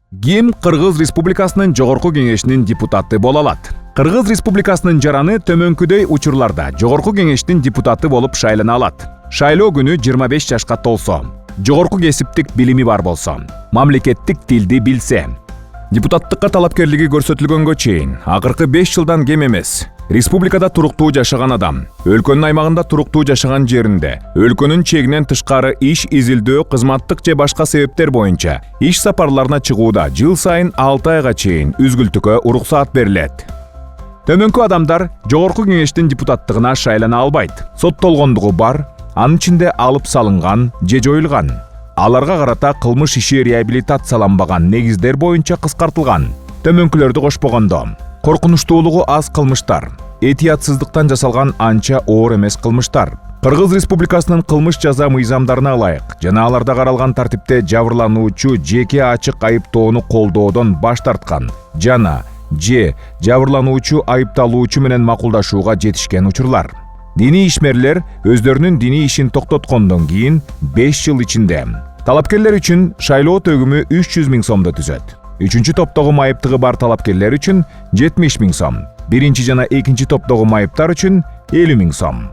Ким Кыргыз Республикасынын Жогорку Кеңешинин депутаты боло алат? Кыргыз Республикасынын жараны төмөнкүдөй учурларда Жогорку Кеңештин депутаты болуп шайлана алат. Шайлоо күнү 25 жашка толсо, жогорку кесиптик билими бар болсо, мамлекеттик тилди билсе, депутаттыкка талапкерлиги көрсөтүлгөнгө чейин акыркы 5 жылдан кем эмес республикада туруктуу жашаган адам, өлкөнүн аймагында туруктуу жашаган жеринде, өлкөнүн чегинен тышкары иш изилдөө, кызматтык же башка себептер боюнча иш сапарларына чыгууда жыл сайын 6 айга чейин үзгүлтүккө уруксаат берилет. Төмөнкү адамдар Жогорку Кеңештин депутаттыгына шайлана албайт. Соттолгондугу бар, анын ичинде алып салынган же жоюлган. Аларга карата кылмыш иши реабилитацияланбаган негиздер боюнча кыскартылган. Төмөнкүлөрдү кошпогондо коркунучтуулугу аз кылмыштар, этиятсыздыктан жасалган анча оор эмес кылмыштар, Кыргыз Республикасынын кылмыш жаза мыйзамдарына ылайык жана аларда каралган тартипте жабырлануучу жеке ачык айыптоону колдоодон баш тарткан жана же жабырлануучу айыпталуучу менен макулдашууга жетишкен учурлар. Диний ишмерлер өздөрүнүн диний ишин токтоткондон кийин 5 жыл ичинде талапкерлер үчүн шайлоо төгүмү 300 000 сомду түзөт. Үчүнчү топтогу майыптыгы бар талапкерлер үчүн 70 000 сом, биринчи жана экинчи топтогу майыптар үчүн 50 000 сом.